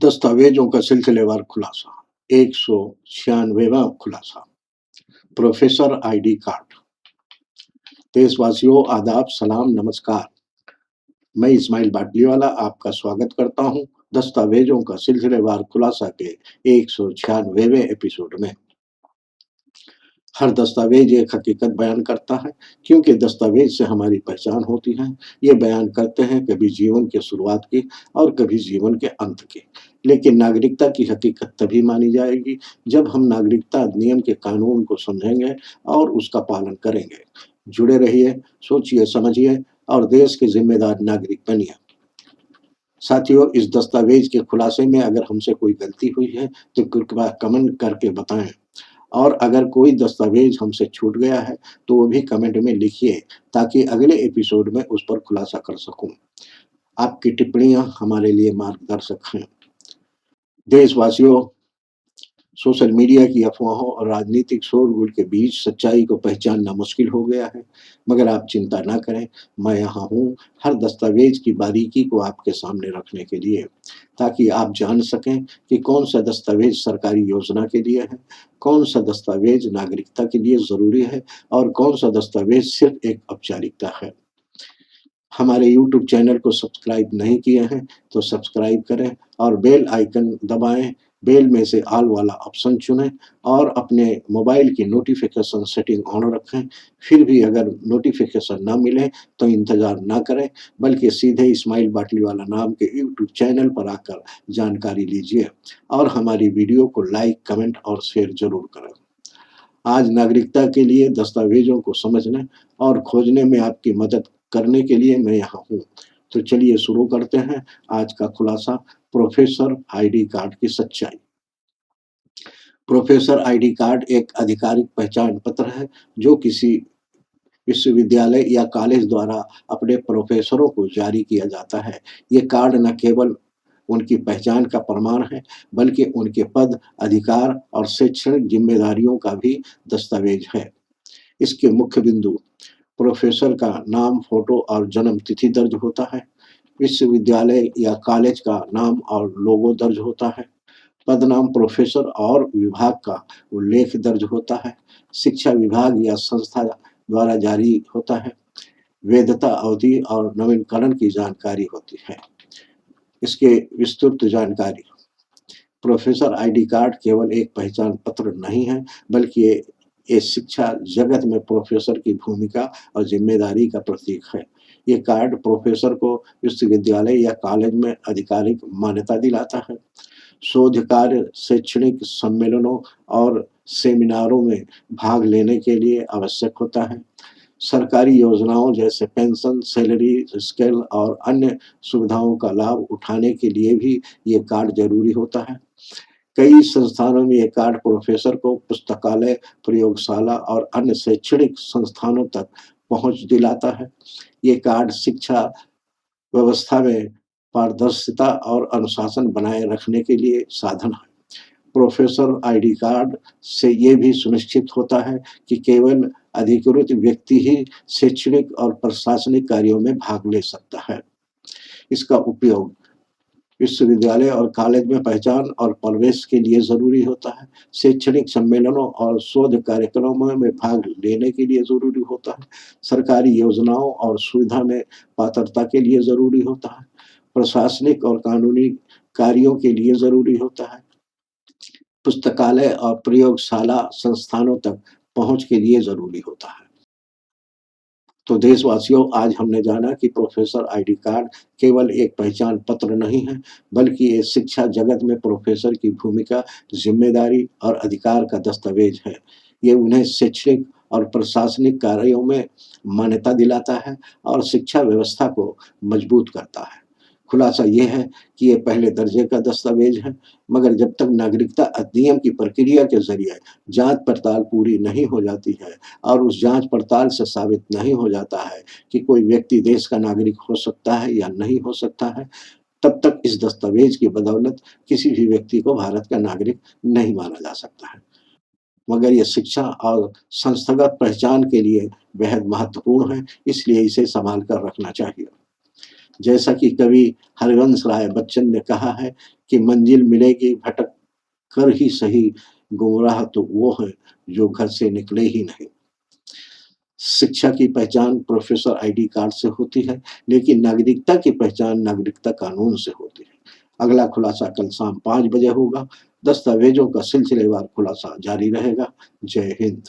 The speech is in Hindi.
दस्तावेजों का सिलसिलेवार खुलासा 196वां खुलासा प्रोफेसर आईडी कार्ड। देशवासियों आदाब सलाम नमस्कार। मैं इस्माइल बाटलीवाला आपका स्वागत करता हूं दस्तावेजों का सिलसिलेवार खुलासा के 196वें एपिसोड में। हर दस्तावेज एक हकीकत बयान करता है, क्योंकि दस्तावेज से हमारी पहचान होती है। ये बयान करते हैं कभी जीवन की शुरुआत की और कभी जीवन के अंत की। लेकिन नागरिकता की हकीकत तभी मानी जाएगी जब हम नागरिकता अधिनियम के कानून को समझेंगे और उसका पालन करेंगे। जुड़े रहिए, सोचिए, समझिए और देश के जिम्मेदार नागरिक बनिए। साथियों, इस दस्तावेज के खुलासे में अगर हमसे कोई गलती हुई है तो कृपया कमेंट करके बताएं, और अगर कोई दस्तावेज हमसे छूट गया है तो वो भी कमेंट में लिखिए, ताकि अगले एपिसोड में उस पर खुलासा कर सकूं। आपकी टिप्पणियां हमारे लिए मार्गदर्शक हैं। देशवासियों, सोशल मीडिया की अफवाहों और राजनीतिक शोरगुल के बीच सच्चाई को पहचानना मुश्किल हो गया है, मगर आप चिंता ना करें। मैं यहाँ हूँ हर दस्तावेज की बारीकी को आपके सामने रखने के लिए, ताकि आप जान सकें कि कौन सा दस्तावेज सरकारी योजना के लिए है, कौन सा दस्तावेज नागरिकता के लिए ज़रूरी है और कौन सा दस्तावेज सिर्फ एक औपचारिकता है। हमारे यूट्यूब चैनल को सब्सक्राइब नहीं किए हैं तो सब्सक्राइब करें और बेल आइकन दबाएं। बेल में से ऑल वाला ऑप्शन चुनें और अपने मोबाइल की नोटिफिकेशन सेटिंग ऑन रखें। फिर भी अगर नोटिफिकेशन ना मिले तो इंतज़ार ना करें, बल्कि सीधे इस्माइल बाटलीवाला नाम के यूट्यूब चैनल पर आकर जानकारी लीजिए और हमारी वीडियो को लाइक, कमेंट और शेयर ज़रूर करें। आज नागरिकता के लिए दस्तावेजों को समझने और खोजने में आपकी मदद करने के लिए मैं यहाँ हूँ। तो चलिए शुरू करते हैं आज का खुलासा, प्रोफेसर आईडी कार्ड की सच्चाई। प्रोफेसर आईडी कार्ड एक आधिकारिक पहचान पत्र है जो किसी विश्वविद्यालय या कॉलेज द्वारा अपने प्रोफेसरों को जारी किया जाता है। ये कार्ड न केवल उनकी पहचान का प्रमाण है, बल्कि उनके पद, अधिकार और शैक्षणिक जिम्मेदारियों का भी दस्तावेज है। इसके मुख्य बिंदु: प्रोफेसर का नाम, फोटो और जन्म तिथि दर्ज होता है। विश्वविद्यालय या कॉलेज का नाम और लोगो दर्ज होता है। पदनाम प्रोफेसर और विभाग का उल्लेख दर्ज होता है। शिक्षा विभाग या संस्था द्वारा जारी होता है। वैधता अवधि और नवीनीकरण की जानकारी होती है। इसके विस्तृत जानकारी: प्रोफेसर आईडी कार्ड केवल एक पहचान पत्र नहीं है, बल्कि ये शिक्षा जगत में प्रोफेसर की भूमिका और जिम्मेदारी का प्रतीक है। ये कार्ड प्रोफेसर को विश्वविद्यालय या कॉलेज में आधिकारिक मान्यता दिलाता है। शोध कार्य, शैक्षणिक सम्मेलनों और सेमिनारों में भाग लेने के लिए आवश्यक होता है। सरकारी योजनाओं जैसे पेंशन, सैलरी स्केल और अन्य सुविधाओं का लाभ उठाने के लिए भी ये कार्ड जरूरी होता है। कई संस्थानों में ये कार्ड प्रोफेसर को पुस्तकालय, प्रयोगशाला और अन्य शैक्षणिक संस्थानों तक पहुंच दिलाता है। ये कार्ड शिक्षा व्यवस्था में पारदर्शिता और अनुशासन बनाए रखने के लिए साधन है। प्रोफेसर आईडी कार्ड से ये भी सुनिश्चित होता है कि केवल अधिकृत व्यक्ति ही शैक्षणिक और प्रशासनिक कार्यों में भाग ले सकता है। इसका उपयोग विश्वविद्यालय और कॉलेज में पहचान और प्रवेश के लिए ज़रूरी होता है। शैक्षणिक सम्मेलनों और शोध कार्यक्रमों में भाग लेने के लिए ज़रूरी होता है। सरकारी योजनाओं और सुविधा में पात्रता के लिए ज़रूरी होता है। प्रशासनिक और कानूनी कार्यों के लिए ज़रूरी होता है। पुस्तकालय और प्रयोगशाला संस्थानों तक पहुँच के लिए ज़रूरी होता है। तो देशवासियों, आज हमने जाना कि प्रोफेसर आईडी कार्ड केवल एक पहचान पत्र नहीं है, बल्कि ये शिक्षा जगत में प्रोफेसर की भूमिका, जिम्मेदारी और अधिकार का दस्तावेज है। ये उन्हें शैक्षणिक और प्रशासनिक कार्यों में मान्यता दिलाता है और शिक्षा व्यवस्था को मजबूत करता है। खुलासा ये है कि ये पहले दर्जे का दस्तावेज है, मगर जब तक नागरिकता अधिनियम की प्रक्रिया के जरिए जांच पड़ताल पूरी नहीं हो जाती है और उस जांच पड़ताल से साबित नहीं हो जाता है कि कोई व्यक्ति देश का नागरिक हो सकता है या नहीं हो सकता है, तब तक इस दस्तावेज की बदौलत किसी भी व्यक्ति को भारत का नागरिक नहीं माना जा सकता है। मगर ये शिक्षा और संस्थागत पहचान के लिए बेहद महत्वपूर्ण है, इसलिए इसे संभाल कर रखना चाहिए। जैसा कि कवि हरिवंश राय बच्चन ने कहा है कि मंजिल मिलेगी भटक कर ही सही, गुमराह तो वो है जो घर से निकले ही नहीं। शिक्षा की पहचान प्रोफ़ेसर आईडी कार्ड से होती है, लेकिन नागरिकता की पहचान नागरिकता कानून से होती है। अगला खुलासा कल शाम 5 बजे होगा। दस्तावेज़ों का सिलसिलेवार खुलासा जारी रहेगा। जय हिंद।